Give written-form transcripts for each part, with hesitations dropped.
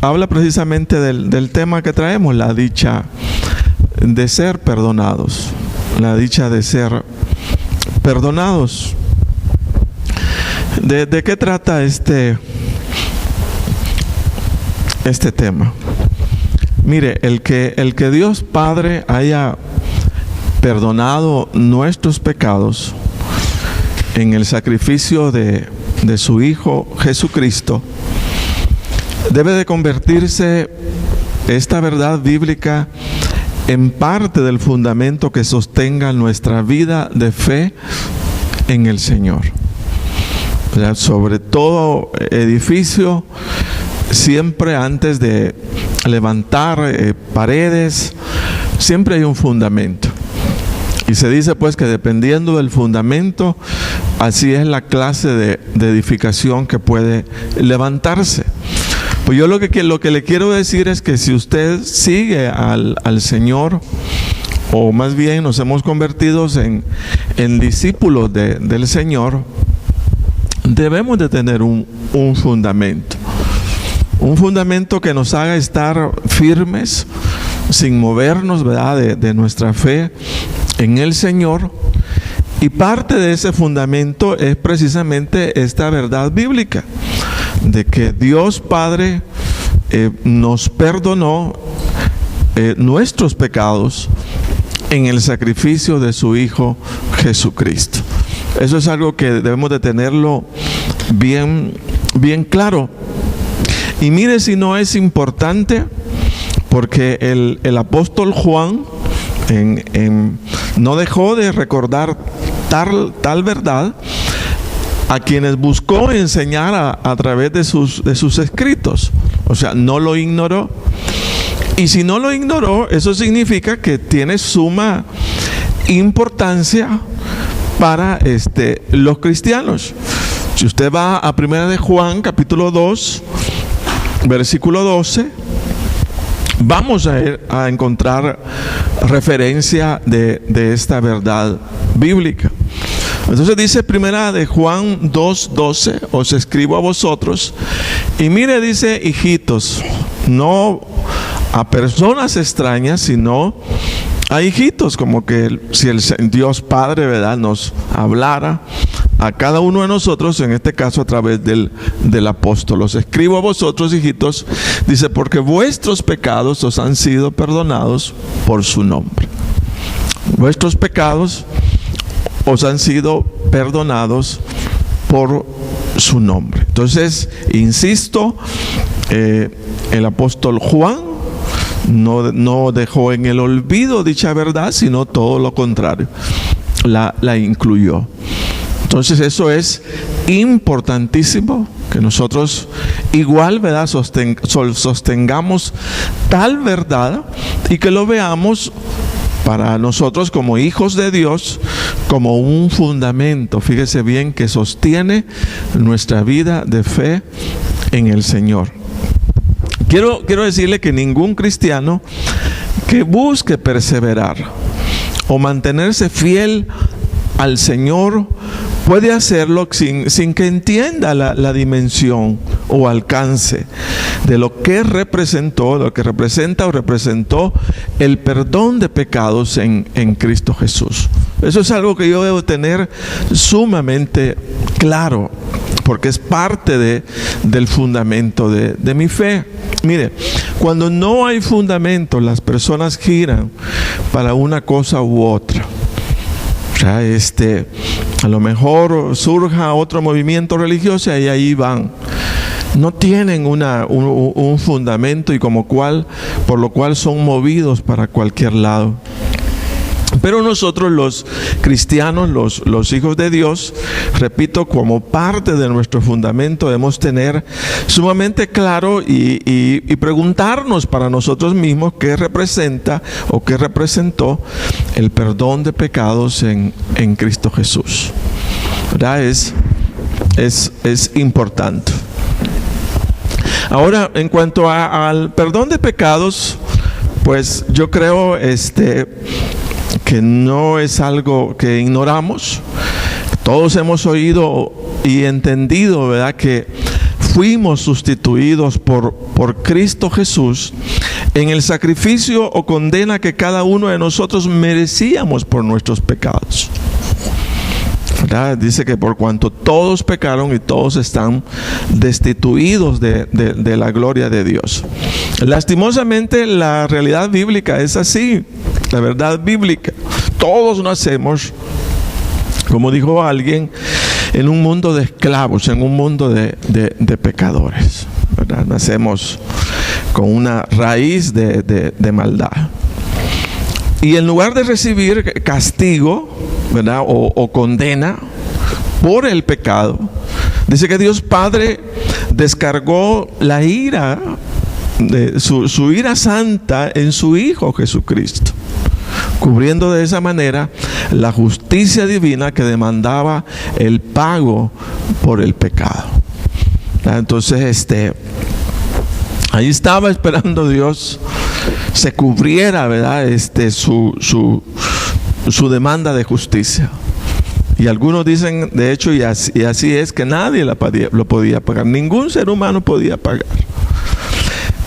habla precisamente del tema que traemos, la dicha de ser perdonados. La dicha de ser perdonados. ¿De qué trata este tema? Mire, el que Dios Padre haya perdonado nuestros pecados en el sacrificio de su Hijo Jesucristo, debe de convertirse esta verdad bíblica en parte del fundamento que sostenga nuestra vida de fe en el Señor. O sea, sobre todo edificio, siempre antes de levantar paredes, siempre hay un fundamento. Y se dice pues que dependiendo del fundamento, así es la clase de edificación que puede levantarse. Pues yo lo que le quiero decir es que si usted sigue al Señor, o más bien nos hemos convertido en discípulos del Señor, debemos de tener un fundamento. Un fundamento que nos haga estar firmes, sin movernos, ¿verdad?, de nuestra fe en el Señor. Y parte de ese fundamento es precisamente esta verdad bíblica, de que Dios Padre nos perdonó nuestros pecados en el sacrificio de su Hijo Jesucristo. Eso es algo que debemos de tenerlo bien claro. Y mire si no es importante, porque el apóstol Juan no dejó de recordar tal verdad a quienes buscó enseñar a través de sus escritos. O sea, no lo ignoró. Y si no lo ignoró, eso significa que tiene suma importancia para los cristianos. Si usted va a 1 de Juan, capítulo 2, versículo 12, vamos a encontrar referencia de esta verdad bíblica. Entonces dice 1 de Juan 2:12, os escribo a vosotros, y mire, dice, hijitos, no a personas extrañas, sino a hijitos, como que si el Dios Padre, ¿verdad?, nos hablara a cada uno de nosotros, en este caso a través del apóstol. Os escribo a vosotros, hijitos, dice, porque vuestros pecados os han sido perdonados por su nombre. Vuestros pecados os han sido perdonados por su nombre. Entonces, insisto, el apóstol Juan no dejó en el olvido dicha verdad, sino todo lo contrario, la incluyó. Entonces eso es importantísimo, que nosotros igual, ¿verdad?, sostengamos tal verdad y que lo veamos para nosotros como hijos de Dios como un fundamento, fíjese bien, que sostiene nuestra vida de fe en el Señor. Quiero decirle que ningún cristiano que busque perseverar o mantenerse fiel al Señor puede hacerlo sin que entienda la dimensión o alcance de lo que representa o representó el perdón de pecados en Cristo Jesús. Eso es algo que yo debo tener sumamente claro, porque es parte del fundamento de mi fe. Mire, cuando no hay fundamento, las personas giran para una cosa u otra. O sea, a lo mejor surja otro movimiento religioso y ahí van. No tienen un fundamento y por lo cual son movidos para cualquier lado. Pero nosotros los cristianos, los hijos de Dios, repito, como parte de nuestro fundamento debemos tener sumamente claro y preguntarnos para nosotros mismos qué representa o qué representó el perdón de pecados en Cristo Jesús. ¿Verdad? Es importante. Ahora, en cuanto al perdón de pecados, pues yo creo que no es algo que ignoramos. Todos hemos oído y entendido, ¿verdad?, que fuimos sustituidos por Cristo Jesús en el sacrificio o condena que cada uno de nosotros merecíamos por nuestros pecados. ¿Verdad? Dice que por cuanto todos pecaron y todos están destituidos de la gloria de Dios. Lastimosamente la realidad bíblica es así, la verdad bíblica. Todos nacemos, como dijo alguien, en un mundo de esclavos, en un mundo de pecadores, ¿verdad? Nacemos con una raíz de maldad. Y en lugar de recibir castigo, ¿verdad? O condena por el pecado, dice que Dios Padre descargó la ira, su ira santa en su Hijo Jesucristo, cubriendo de esa manera la justicia divina que demandaba el pago por el pecado. Entonces, ahí estaba esperando Dios se cubriera, ¿verdad? Su demanda de justicia. Y algunos dicen, de hecho, y así es, que nadie lo podía pagar. Ningún ser humano podía pagar.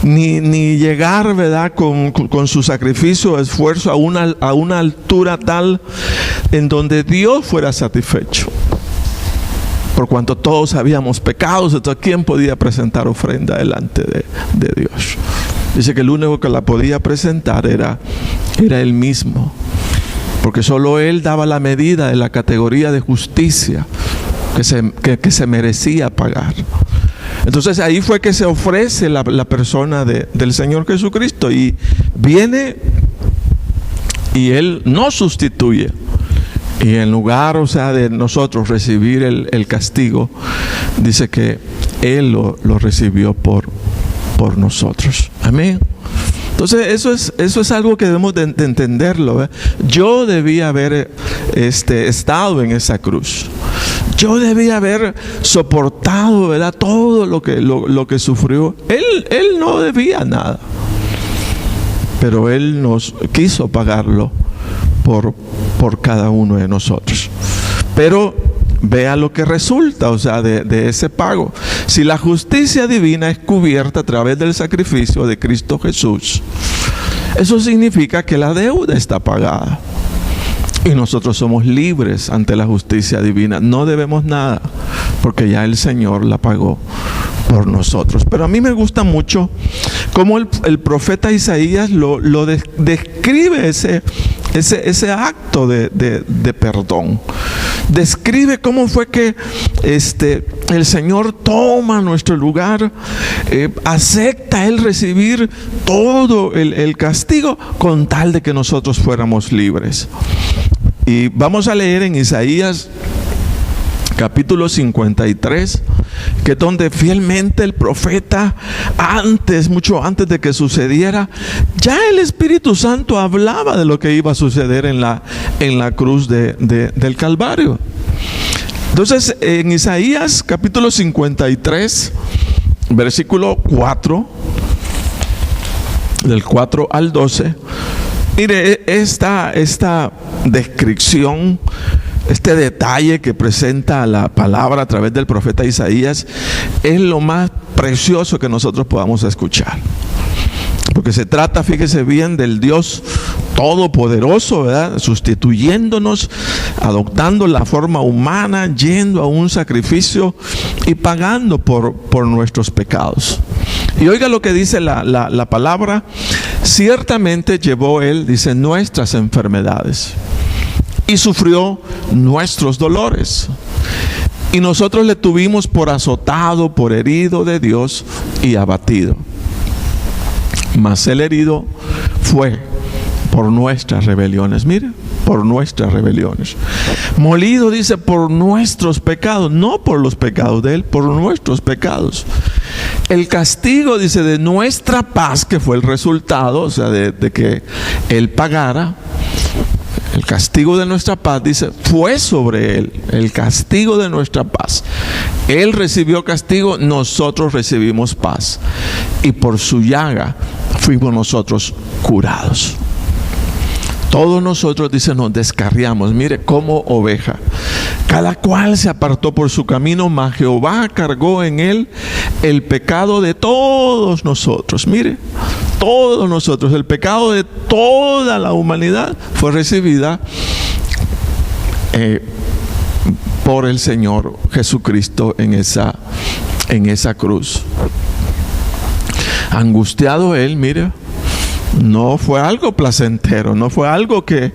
Ni llegar, ¿verdad?, con su sacrificio o esfuerzo a una altura tal en donde Dios fuera satisfecho. Por cuanto todos habíamos pecados, entonces ¿quién podía presentar ofrenda delante de Dios? Dice que el único que la podía presentar era Él mismo, porque solo Él daba la medida de la categoría de justicia que se merecía pagar. Entonces ahí fue que se ofrece la persona del Señor Jesucristo, y viene y Él nos sustituye, y en lugar, o sea, de nosotros recibir el castigo, dice que Él lo recibió por nosotros. Amén. Entonces eso es algo que debemos de entenderlo, ¿eh? Yo debía haber estado en esa cruz. Yo debía haber soportado, ¿verdad?, todo lo que sufrió. Él no debía nada, pero Él nos quiso pagarlo por cada uno de nosotros. Pero vea lo que resulta, o sea, de ese pago. Si la justicia divina es cubierta a través del sacrificio de Cristo Jesús, eso significa que la deuda está pagada. Y nosotros somos libres ante la justicia divina. No debemos nada, porque ya el Señor la pagó por nosotros. Pero a mí me gusta mucho cómo el profeta Isaías lo describe ese acto de perdón. Describe cómo fue que el Señor toma nuestro lugar, acepta Él recibir todo el castigo con tal de que nosotros fuéramos libres. Y vamos a leer en Isaías capítulo 53, que es donde fielmente el profeta, mucho antes de que sucediera, ya el Espíritu Santo hablaba de lo que iba a suceder en la cruz del Calvario. Entonces, en Isaías capítulo 53, versículo 4, del 4 al 12, mire, esta descripción, este detalle que presenta la palabra a través del profeta Isaías, es lo más precioso que nosotros podamos escuchar. Porque se trata, fíjese bien, del Dios todopoderoso, ¿verdad?, sustituyéndonos, adoptando la forma humana, yendo a un sacrificio y pagando por nuestros pecados. Y oiga lo que dice la palabra: ciertamente llevó Él, dice, nuestras enfermedades y sufrió nuestros dolores. Y nosotros le tuvimos por azotado, por herido de Dios y abatido. Mas el herido fue por nuestras rebeliones. Mire, por nuestras rebeliones. Molido, dice, por nuestros pecados. No por los pecados de Él, por nuestros pecados. El castigo, dice, de nuestra paz, que fue el resultado, o sea, de que Él pagara. El castigo de nuestra paz, dice, fue sobre Él. El castigo de nuestra paz. Él recibió castigo, nosotros recibimos paz. Y por su llaga fuimos nosotros curados. Todos nosotros, dice, nos descarriamos, mire, como oveja. Cada cual se apartó por su camino, mas Jehová cargó en él el pecado de todos nosotros. Mire, todos nosotros, el pecado de toda la humanidad fue recibida por el Señor Jesucristo en esa cruz. Angustiado Él, mire, no fue algo placentero, no fue algo que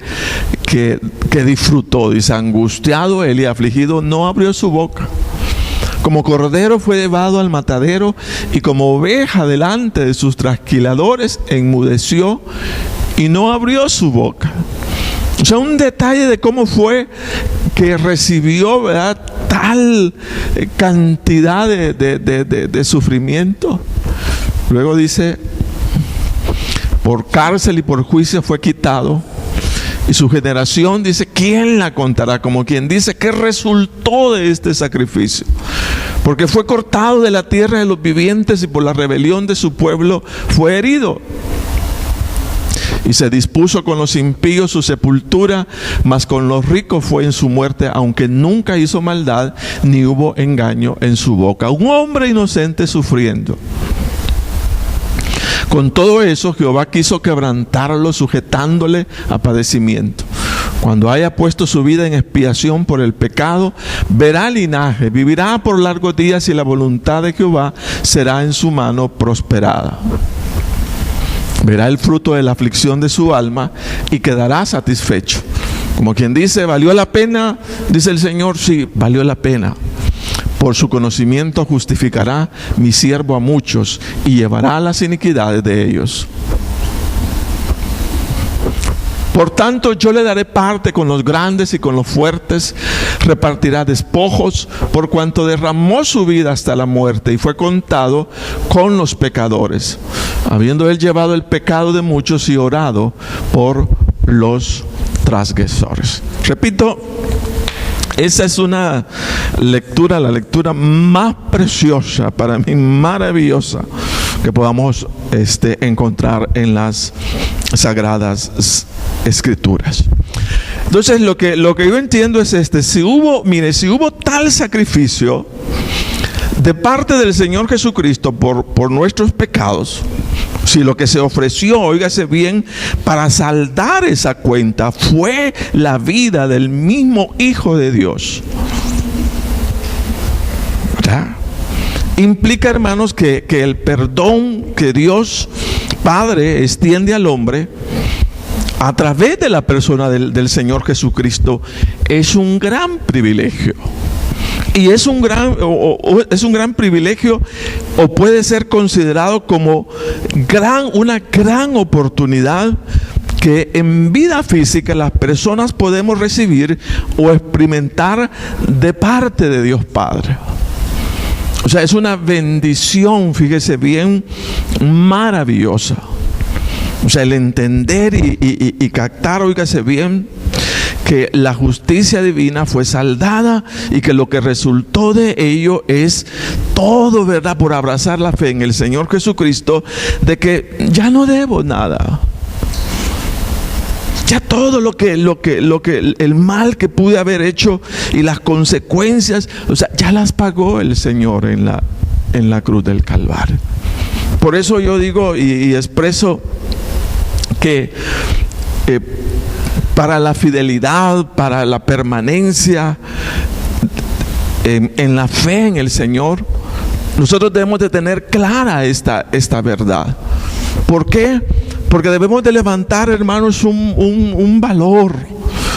disfrutó. Dice, angustiado Él y afligido, no abrió su boca. Como cordero fue llevado al matadero, y como oveja delante de sus trasquiladores enmudeció y no abrió su boca. O sea, un detalle de cómo fue que recibió, ¿verdad?, tal cantidad de sufrimiento. Luego dice, por cárcel y por juicio fue quitado. Y su generación, dice, ¿quién la contará? Como quien dice, ¿qué resultó de este sacrificio? Porque fue cortado de la tierra de los vivientes, y por la rebelión de su pueblo fue herido. Y se dispuso con los impíos su sepultura, mas con los ricos fue en su muerte, aunque nunca hizo maldad, ni hubo engaño en su boca. Un hombre inocente sufriendo. Con todo eso, Jehová quiso quebrantarlo, sujetándole a padecimiento. Cuando haya puesto su vida en expiación por el pecado, verá linaje, vivirá por largos días, y la voluntad de Jehová será en su mano prosperada. Verá el fruto de la aflicción de su alma y quedará satisfecho. Como quien dice, ¿valió la pena? Dice el Señor, sí, valió la pena. Por su conocimiento justificará mi siervo a muchos, y llevará las iniquidades de ellos. Por tanto, yo le daré parte con los grandes y con los fuertes, repartirá despojos, por cuanto derramó su vida hasta la muerte y fue contado con los pecadores, habiendo él llevado el pecado de muchos y orado por los transgresores. Repito, esa es una lectura, la lectura más preciosa, para mí maravillosa, que podamos encontrar en las Sagradas Escrituras. Entonces lo que yo entiendo es si hubo tal sacrificio de parte del Señor Jesucristo por nuestros pecados, si lo que se ofreció, óigase bien, para saldar esa cuenta fue la vida del mismo Hijo de Dios, ¿verdad? Implica, hermanos, que el perdón que Dios Padre extiende al hombre a través de la persona del Señor Jesucristo es un gran privilegio. Y es un gran privilegio, o puede ser considerado como una gran oportunidad que en vida física las personas podemos recibir o experimentar de parte de Dios Padre. O sea, es una bendición, fíjese bien, maravillosa. O sea, el entender y captar, óigase bien, que la justicia divina fue saldada y que lo que resultó de ello es todo, ¿verdad?, por abrazar la fe en el Señor Jesucristo, de que ya no debo nada. Ya todo lo que el mal que pude haber hecho y las consecuencias, o sea, ya las pagó el Señor en la cruz del Calvario. Por eso yo digo y expreso que para la fidelidad, para la permanencia en la fe en el Señor, nosotros debemos de tener clara esta verdad. ¿Por qué? Porque debemos de levantar, hermanos, un valor,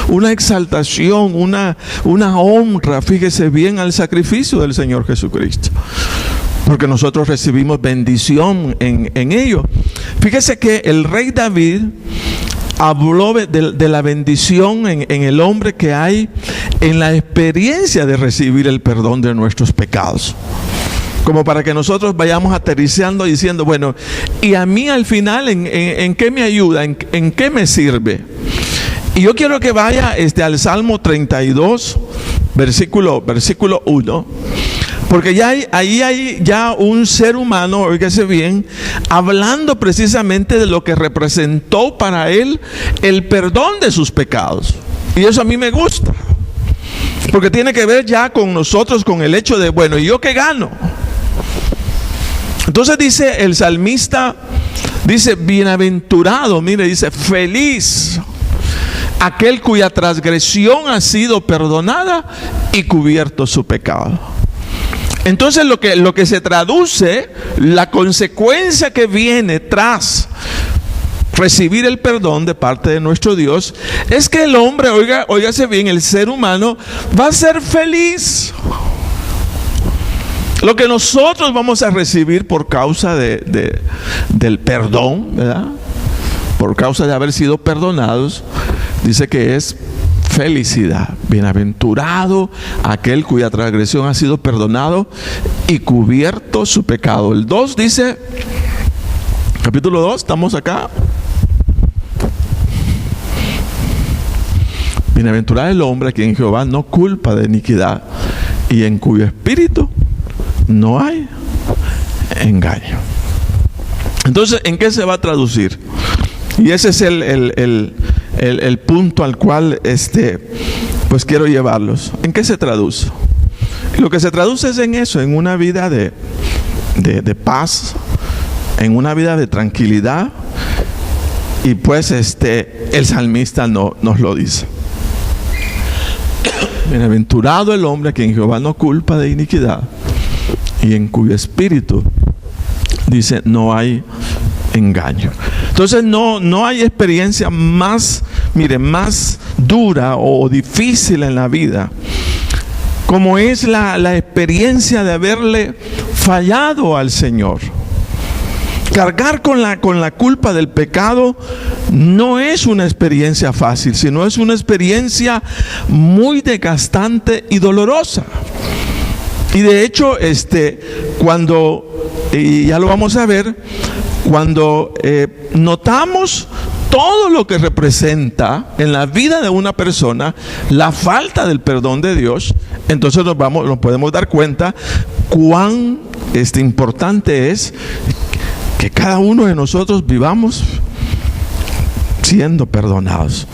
una exaltación, una honra, fíjese bien, al sacrificio del Señor Jesucristo. Porque nosotros recibimos bendición en ello. Fíjese que el rey David habló de la bendición en el hombre que hay en la experiencia de recibir el perdón de nuestros pecados. Como para que nosotros vayamos aterrizando diciendo, bueno, y a mí al final, ¿en qué me ayuda? ¿En qué me sirve? Y yo quiero que vaya al Salmo 32, versículo 1. Porque ahí hay ya un ser humano, óigase bien, hablando precisamente de lo que representó para él el perdón de sus pecados. Y eso a mí me gusta, porque tiene que ver ya con nosotros, con el hecho de, bueno, ¿y yo qué gano? Entonces dice el salmista, dice, bienaventurado, mire, dice, feliz aquel cuya transgresión ha sido perdonada y cubierto su pecado. Entonces lo que se traduce, la consecuencia que viene tras recibir el perdón de parte de nuestro Dios, es que el hombre, óigase bien, el ser humano va a ser feliz. Lo que nosotros vamos a recibir por causa del perdón, ¿verdad? Por causa de haber sido perdonados, dice que es felicidad. Bienaventurado aquel cuya transgresión ha sido perdonado y cubierto su pecado. El 2 dice, capítulo 2, estamos acá. Bienaventurado el hombre a quien Jehová no culpa de iniquidad y en cuyo espíritu no hay engaño. Entonces, ¿en qué se va a traducir? Y ese es el punto al cual pues quiero llevarlos. ¿En qué se traduce? Lo que se traduce es en eso, en una vida de paz, en una vida de tranquilidad. Y pues el salmista nos lo dice. Bienaventurado el hombre a quien Jehová no culpa de iniquidad y en cuyo espíritu, dice, no hay engaño. Entonces no hay experiencia más dura o difícil en la vida como es la experiencia de haberle fallado al Señor. Cargar con la culpa del pecado no es una experiencia fácil, sino es una experiencia muy desgastante y dolorosa. Y de hecho, y ya lo vamos a ver, cuando notamos todo lo que representa en la vida de una persona la falta del perdón de Dios, entonces nos podemos dar cuenta cuán importante es que cada uno de nosotros vivamos siendo perdonados.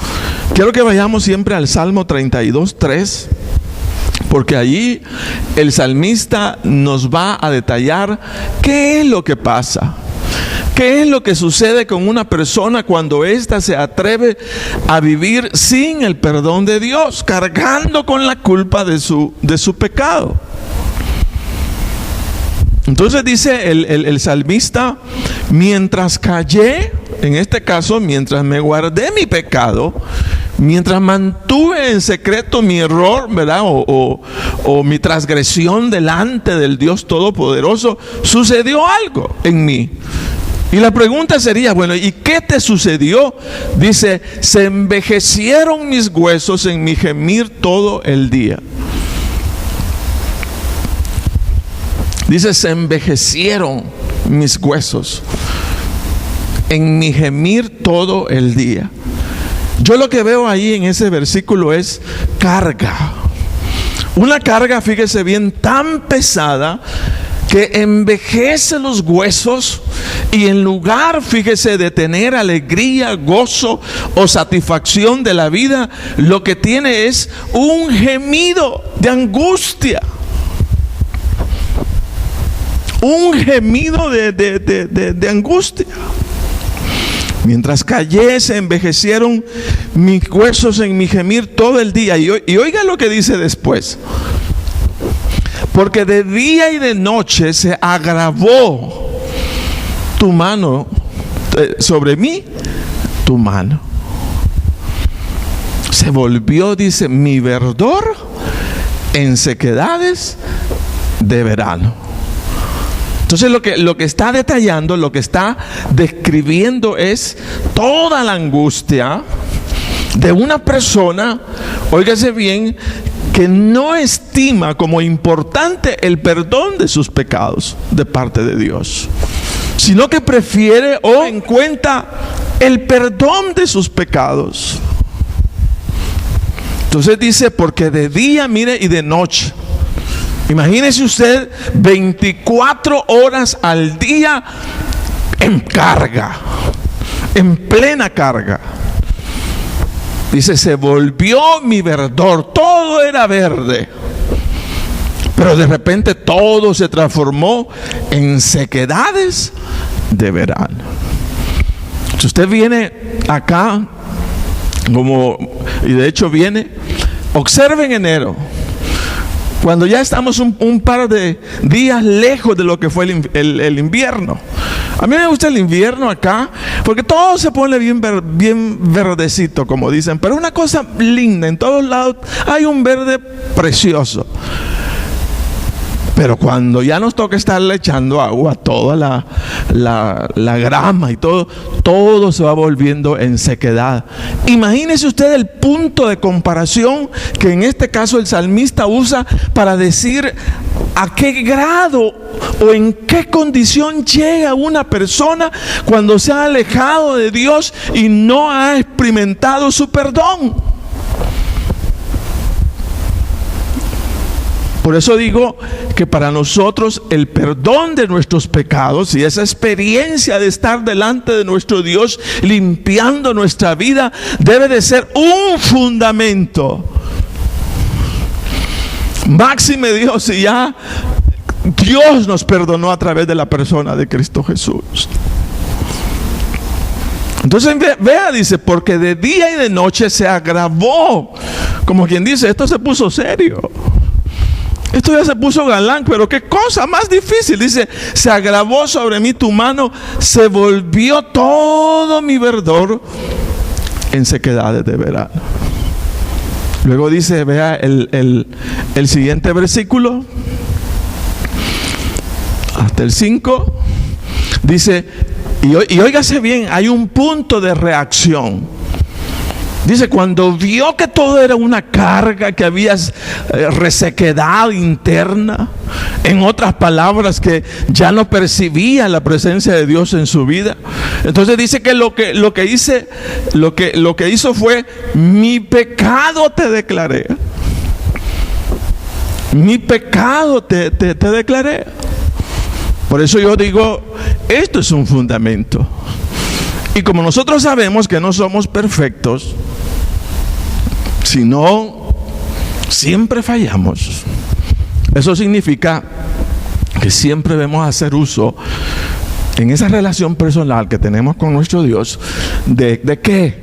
Quiero que vayamos siempre al Salmo 32:3, porque allí el salmista nos va a detallar qué es lo que pasa, qué es lo que sucede con una persona cuando ésta se atreve a vivir sin el perdón de Dios, cargando con la culpa de su pecado. Entonces dice el salmista, mientras callé, en este caso, mientras me guardé mi pecado, mientras mantuve en secreto mi error, ¿verdad? O mi transgresión delante del Dios Todopoderoso, sucedió algo en mí. Y la pregunta sería, bueno, ¿y qué te sucedió? Dice, se envejecieron mis huesos en mi gemir todo el día. Dice, se envejecieron mis huesos en mi gemir todo el día. Yo lo que veo ahí en ese versículo es carga. Una carga, fíjese bien, tan pesada que envejece los huesos y en lugar, fíjese, de tener alegría, gozo o satisfacción de la vida, lo que tiene es un gemido de angustia. Un gemido de angustia. Mientras callé, se envejecieron mis huesos en mi gemir todo el día. Y oiga lo que dice después. Porque de día y de noche se agravó tu mano sobre mí, tu mano. Se volvió, dice, mi verdor en sequedades de verano. Entonces lo que está detallando, lo que está describiendo es toda la angustia de una persona, óigase bien, que no estima como importante el perdón de sus pecados de parte de Dios, sino que prefiere o en cuenta el perdón de sus pecados. Entonces dice, porque de día, mire, y de noche. Imagínese usted 24 horas al día en carga, en plena carga. Dice, se volvió mi verdor, todo era verde, pero de repente todo se transformó en sequedades de verano. Si usted viene acá, y de hecho viene, observen enero, cuando ya estamos un par de días lejos de lo que fue el invierno. A mí me gusta el invierno acá, porque todo se pone bien verdecito, como dicen. Pero una cosa linda, en todos lados hay un verde precioso. Pero cuando ya nos toca estarle echando agua a toda la grama y todo se va volviendo en sequedad. Imagínese usted el punto de comparación que en este caso el salmista usa para decir a qué grado o en qué condición llega una persona cuando se ha alejado de Dios y no ha experimentado su perdón. Por eso digo que para nosotros el perdón de nuestros pecados y esa experiencia de estar delante de nuestro Dios limpiando nuestra vida debe de ser un fundamento. Máxime Dios, y ya Dios nos perdonó a través de la persona de Cristo Jesús. Entonces vea, dice, porque de día y de noche se agravó. Como quien dice, esto se puso serio. Esto ya se puso galán, pero qué cosa más difícil. Dice, se agravó sobre mí tu mano, se volvió todo mi verdor en sequedades de verano. Luego dice, vea el siguiente versículo, hasta el 5, dice, y óigase bien, hay un punto de reacción. Dice, cuando vio que todo era una carga, que había resequedad interna, en otras palabras, que ya no percibía la presencia de Dios en su vida. Entonces dice que lo que hizo fue, mi pecado te declaré. Mi pecado te declaré. Por eso yo digo, esto es un fundamento. Y como nosotros sabemos que no somos perfectos, sino siempre fallamos, eso significa que siempre debemos hacer uso en esa relación personal que tenemos con nuestro Dios de ¿qué?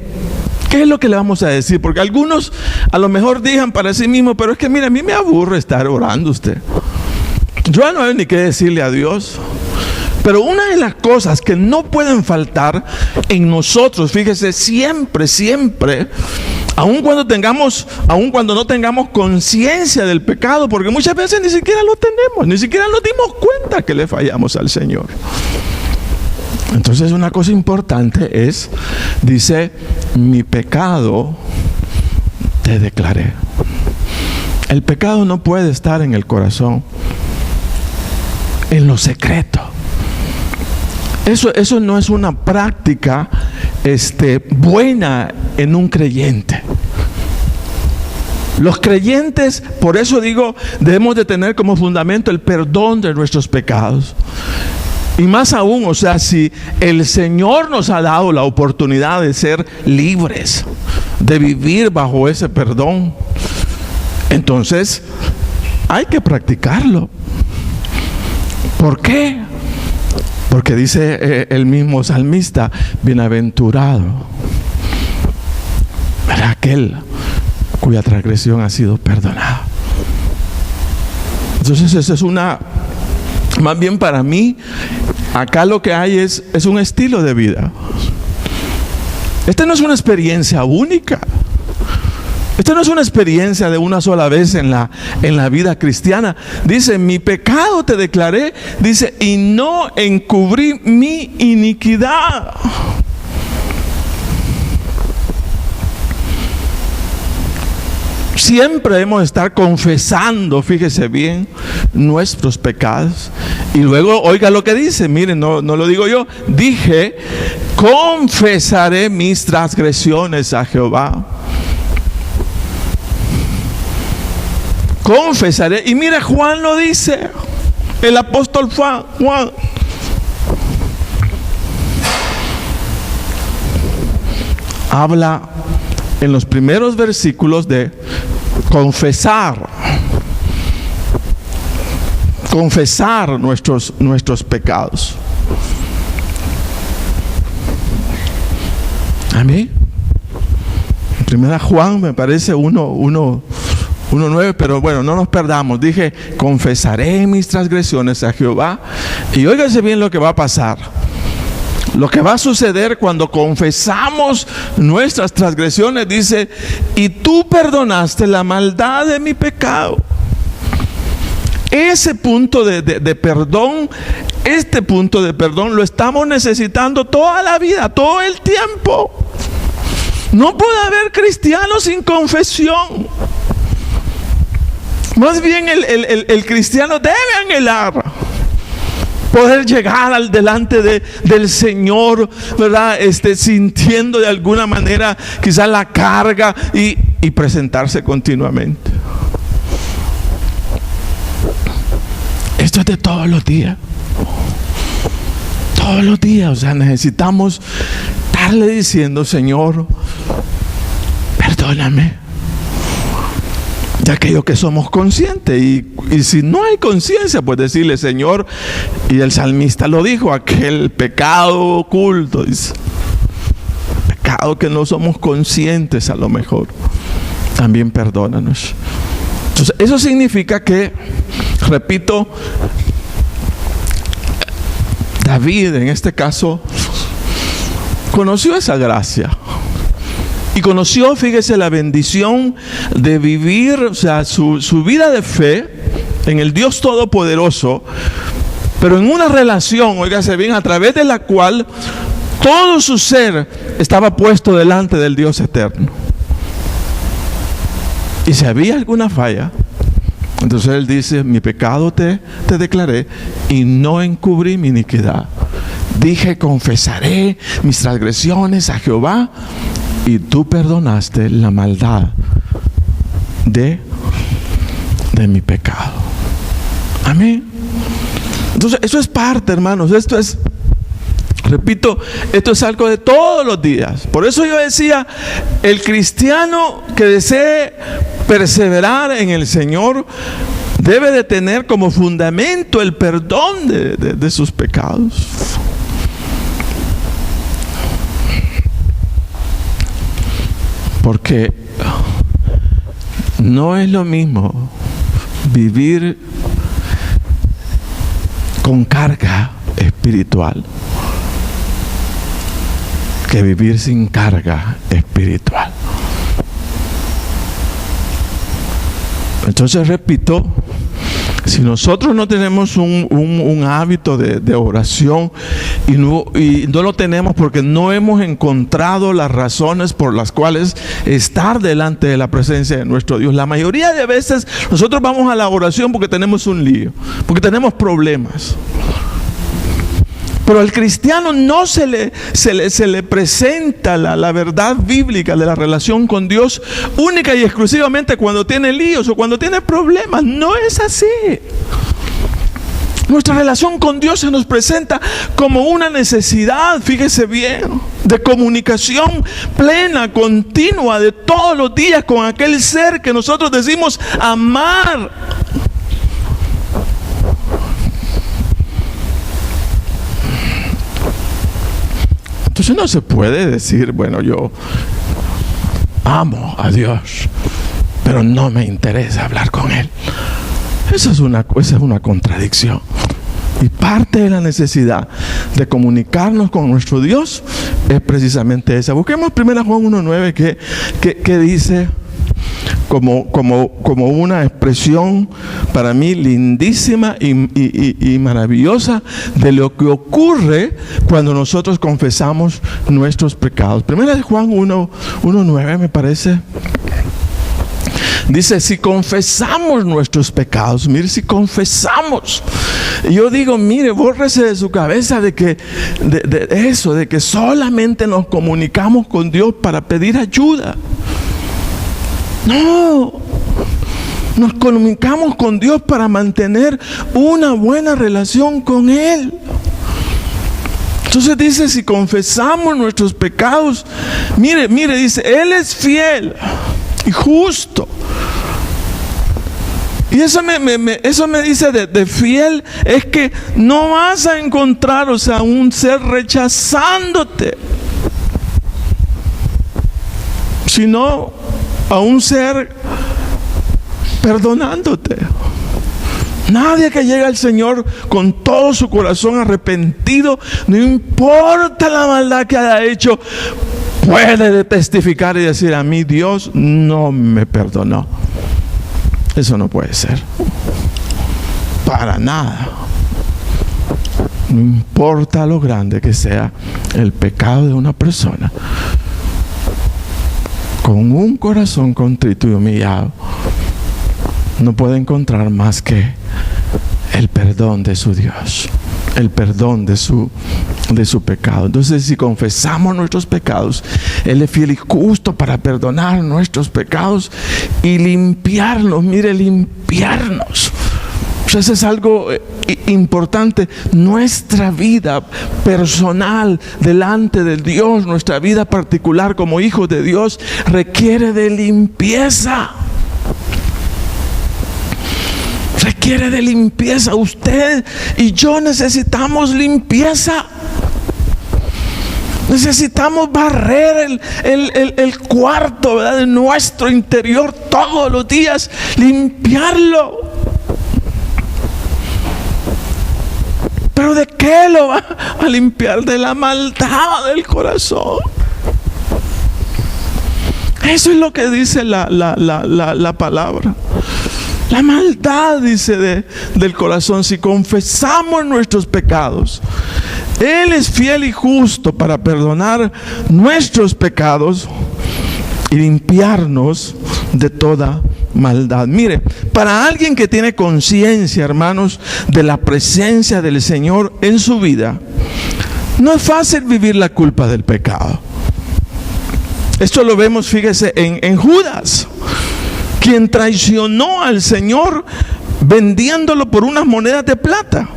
¿Qué es lo que le vamos a decir? Porque algunos a lo mejor digan para sí mismos, pero es que mira, a mí me aburre estar orando usted. Yo no hay ni qué decirle a Dios. Pero una de las cosas que no pueden faltar en nosotros, fíjese, siempre, aun cuando no tengamos conciencia del pecado, porque muchas veces ni siquiera lo tenemos, ni siquiera nos dimos cuenta que le fallamos al Señor. Entonces una cosa importante es, dice, mi pecado te declaré. El pecado no puede estar en el corazón, en lo secreto. Eso no es una práctica buena en un creyente. Los creyentes, por eso digo, debemos de tener como fundamento el perdón de nuestros pecados. Y más aún, o sea, si el Señor nos ha dado la oportunidad de ser libres, de vivir bajo ese perdón, entonces hay que practicarlo. ¿Por qué? Porque dice el mismo salmista, bienaventurado era aquel cuya transgresión ha sido perdonada. Entonces esa es más bien para mí, acá lo que hay es un estilo de vida. Esta no es una experiencia única. Esta no es una experiencia de una sola vez en la vida cristiana. Dice, mi pecado te declaré, dice, y no encubrí mi iniquidad. Siempre debemos estar confesando, fíjese bien, nuestros pecados. Y luego, oiga lo que dice, miren, no lo digo yo. Dije, confesaré mis transgresiones a Jehová. Confesaré. Y mira, Juan lo dice, el apóstol Juan. Habla en los primeros versículos de confesar. confesar nuestros pecados. Amén. Primera Juan, me parece 1:9, pero bueno, no nos perdamos. Dije, confesaré mis transgresiones a Jehová. Y óigase bien lo que va a pasar. Lo que va a suceder cuando confesamos nuestras transgresiones, dice, y tú perdonaste la maldad de mi pecado. Ese punto de perdón, este punto de perdón lo estamos necesitando toda la vida, todo el tiempo. No puede haber cristianos sin confesión. Más bien el cristiano debe anhelar poder llegar al delante del Señor, ¿verdad? Sintiendo de alguna manera quizás la carga y presentarse continuamente. Esto es de todos los días. Todos los días, o sea, necesitamos estarle diciendo, Señor, perdóname. De aquello que somos conscientes, y si no hay conciencia, pues decirle, Señor, y el salmista lo dijo, aquel pecado oculto, dice, pecado que no somos conscientes a lo mejor, también perdónanos. Entonces, eso significa que, repito, David en este caso conoció esa gracia. Y conoció, fíjese, la bendición de vivir, o sea, su vida de fe en el Dios Todopoderoso, pero en una relación, óigase bien, a través de la cual todo su ser estaba puesto delante del Dios eterno. Y si había alguna falla, entonces él dice, mi pecado te declaré y no encubrí mi iniquidad. Dije, confesaré mis transgresiones a Jehová, y tú perdonaste la maldad de mi pecado. Amén. Entonces, eso es parte, hermanos. Esto es, repito, esto es algo de todos los días. Por eso yo decía, el cristiano que desee perseverar en el Señor debe de tener como fundamento el perdón de sus pecados. Porque no es lo mismo vivir con carga espiritual que vivir sin carga espiritual. Entonces, repito, si nosotros no tenemos un hábito de oración y no lo tenemos porque no hemos encontrado las razones por las cuales estar delante de la presencia de nuestro Dios. La mayoría de veces nosotros vamos a la oración porque tenemos un lío, porque tenemos problemas. Pero al cristiano no se le presenta la verdad bíblica de la relación con Dios única y exclusivamente cuando tiene líos o cuando tiene problemas. No es así. Nuestra relación con Dios se nos presenta como una necesidad, fíjese bien, de comunicación plena, continua, de todos los días con aquel ser que nosotros decimos amar. Entonces no se puede decir, bueno, yo amo a Dios, pero no me interesa hablar con Él. Esa es una contradicción. Y parte de la necesidad de comunicarnos con nuestro Dios es precisamente esa. Busquemos 1 Juan 1:9 que dice como una expresión para mí lindísima y maravillosa de lo que ocurre cuando nosotros confesamos nuestros pecados. 1 Juan 1:9 me parece. Dice, si confesamos nuestros pecados, mire, si confesamos. Y yo digo, mire, bórrese de su cabeza de que solamente nos comunicamos con Dios para pedir ayuda. No, nos comunicamos con Dios para mantener una buena relación con Él. Entonces dice, si confesamos nuestros pecados, mire, dice, Él es fiel y justo Y eso me dice de fiel, es que no vas a encontrar, un ser rechazándote, sino a un ser perdonándote. Nadie que llega al Señor con todo su corazón arrepentido, no importa la maldad que haya hecho, puede testificar y decir: a mí Dios no me perdonó. Eso no puede ser, para nada. No importa lo grande que sea el pecado de una persona, con un corazón contrito y humillado, no puede encontrar más que el perdón de su Dios, el perdón de su pecado. Entonces, si confesamos nuestros pecados, Él es fiel y justo para perdonar nuestros pecados y limpiarnos. Mire, limpiarnos. Eso es algo importante. Nuestra vida personal delante de Dios, nuestra vida particular como hijos de Dios, requiere de limpieza. Requiere de limpieza. Usted y yo necesitamos limpieza. Necesitamos barrer el cuarto, ¿verdad?, de nuestro interior todos los días, limpiarlo. ¿Pero de qué lo va a limpiar? De la maldad del corazón. Eso es lo que dice la palabra. La maldad, dice, del corazón. Si confesamos nuestros pecados, Él es fiel y justo para perdonar nuestros pecados y limpiarnos de toda maldad. Mire, para alguien que tiene conciencia, hermanos, de la presencia del Señor en su vida, no es fácil vivir la culpa del pecado. Esto lo vemos, fíjese, en Judas, quien traicionó al Señor vendiéndolo por unas monedas de plata.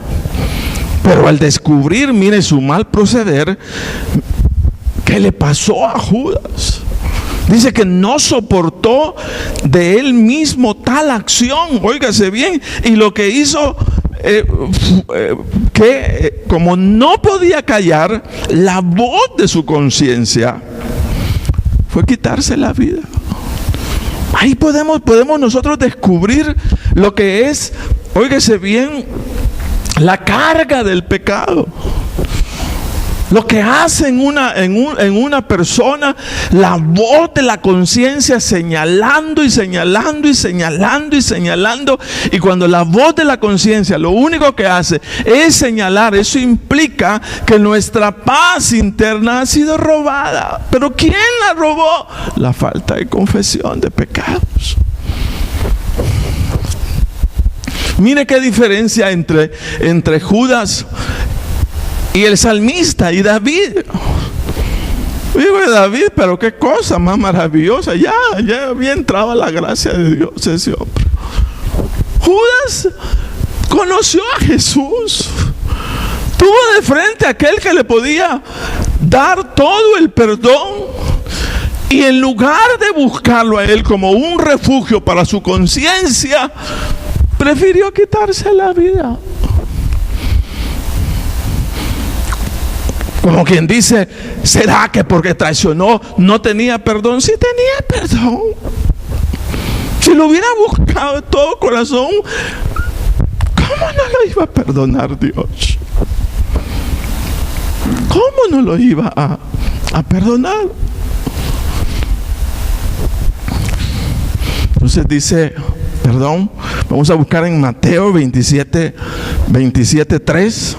Pero al descubrir, mire, su mal proceder, ¿qué le pasó a Judas? Dice que no soportó de él mismo tal acción, óigase bien, y lo que hizo, que como no podía callar la voz de su conciencia, fue quitarse la vida. Ahí podemos nosotros descubrir lo que es, óigase bien, la carga del pecado. Lo que hace en una persona la voz de la conciencia señalando y señalando y señalando y señalando. Y cuando la voz de la conciencia lo único que hace es señalar, eso implica que nuestra paz interna ha sido robada. ¿Pero quién la robó? La falta de confesión de pecados. Mire qué diferencia entre Judas y el salmista y David. Digo, David, pero qué cosa más maravillosa. Ya había entrado a la gracia de Dios ese hombre. Judas conoció a Jesús. Tuvo de frente a aquel que le podía dar todo el perdón. Y en lugar de buscarlo a él como un refugio para su conciencia, prefirió quitarse la vida. Como quien dice, ¿será que porque traicionó no tenía perdón? Sí tenía perdón. Si lo hubiera buscado de todo corazón, ¿cómo no lo iba a perdonar Dios? ¿Cómo no lo iba a perdonar? Entonces dice, perdón, vamos a buscar en Mateo 27:3.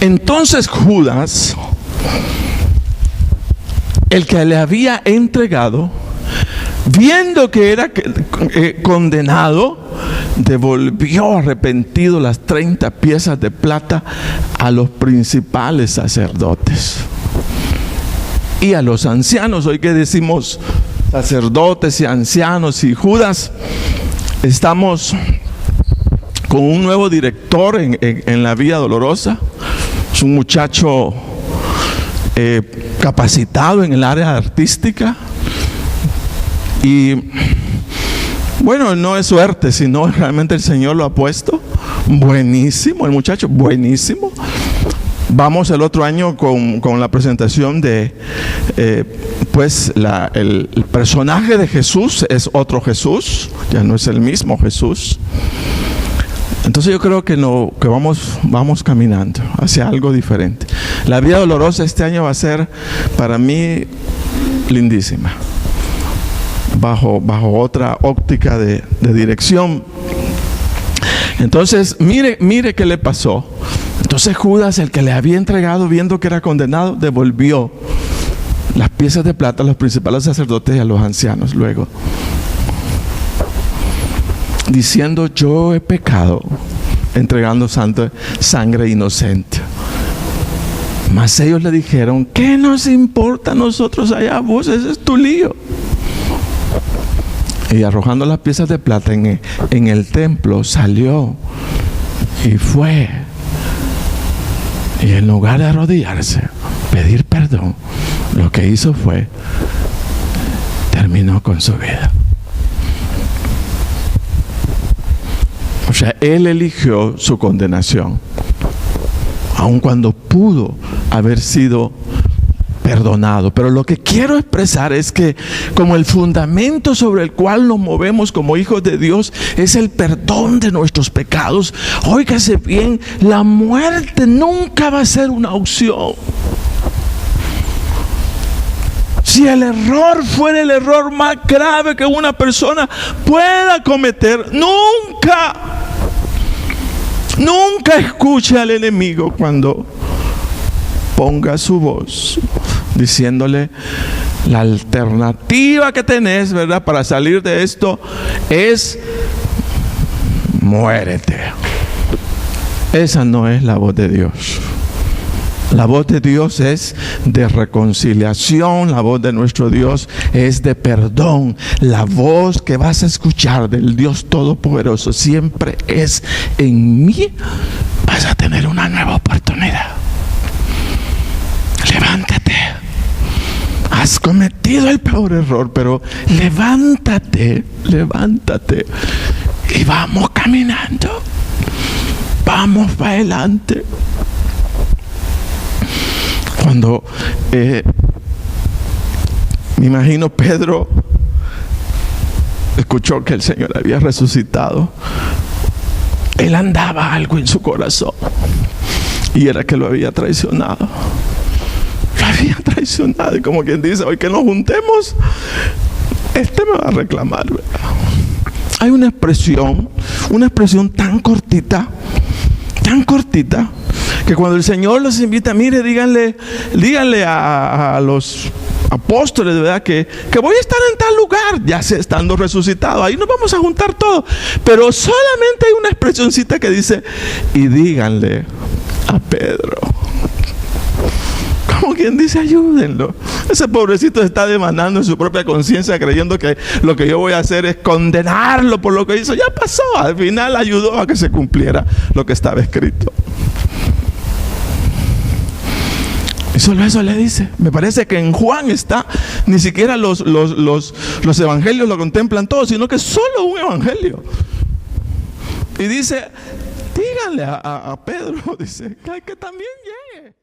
Entonces Judas, el que le había entregado, viendo que era condenado, devolvió arrepentido las 30 piezas de plata a los principales sacerdotes y a los ancianos. Hoy que decimos sacerdotes y ancianos y Judas, estamos con un nuevo director en la Vía Dolorosa. Es un muchacho capacitado en el área artística. Y bueno, no es suerte, sino realmente el Señor lo ha puesto. Buenísimo, el muchacho, buenísimo. Vamos el otro año con la presentación de, el personaje de Jesús es otro Jesús, ya no es el mismo Jesús. Entonces yo creo que vamos caminando hacia algo diferente. La vida dolorosa este año va a ser para mí lindísima, bajo otra óptica de dirección. Entonces mire qué le pasó. Entonces Judas, el que le había entregado viendo que era condenado, devolvió las piezas de plata a los principales sacerdotes y a los ancianos luego, diciendo: yo he pecado entregando sangre inocente. Mas ellos le dijeron: ¿qué nos importa a nosotros allá vos? Ese es tu lío. Y arrojando las piezas de plata en el templo, salió y fue. Y en lugar de arrodillarse, pedir perdón, lo que hizo fue, terminó con su vida. O sea, él eligió su condenación, aun cuando pudo haber sido perdonado. Pero lo que quiero expresar es que como el fundamento sobre el cual nos movemos como hijos de Dios es el perdón de nuestros pecados, óigase bien, la muerte nunca va a ser una opción. Si el error fuera el error más grave que una persona pueda cometer, nunca escuche al enemigo cuando ponga su voz diciéndole: la alternativa que tenés, ¿verdad?, para salir de esto es muérete. Esa no es la voz de Dios. La voz de Dios es de reconciliación, la voz de nuestro Dios es de perdón. La voz que vas a escuchar del Dios Todopoderoso siempre es: en mí vas a tener una nueva oportunidad. Levántate. Has cometido el peor error, pero levántate y vamos caminando. Vamos para adelante. Cuando me imagino Pedro escuchó que el Señor había resucitado, él andaba algo en su corazón, y era que lo había traicionado. Y como quien dice: hoy que nos juntemos, me va a reclamar, ¿verdad? Hay una expresión tan cortita, que cuando el Señor los invita, mire, díganle a los apóstoles, ¿verdad?, que voy a estar en tal lugar, ya sea estando resucitado, ahí nos vamos a juntar todos. Pero solamente hay una expresioncita que dice: y díganle a Pedro. Como quien dice: ayúdenlo. Ese pobrecito está demandando en su propia conciencia, creyendo que lo que yo voy a hacer es condenarlo por lo que hizo. Ya pasó. Al final ayudó a que se cumpliera lo que estaba escrito. Y solo eso le dice. Me parece que en Juan está, ni siquiera los evangelios lo contemplan todo, sino que solo un evangelio. Y dice: díganle a Pedro, dice, que también llegue.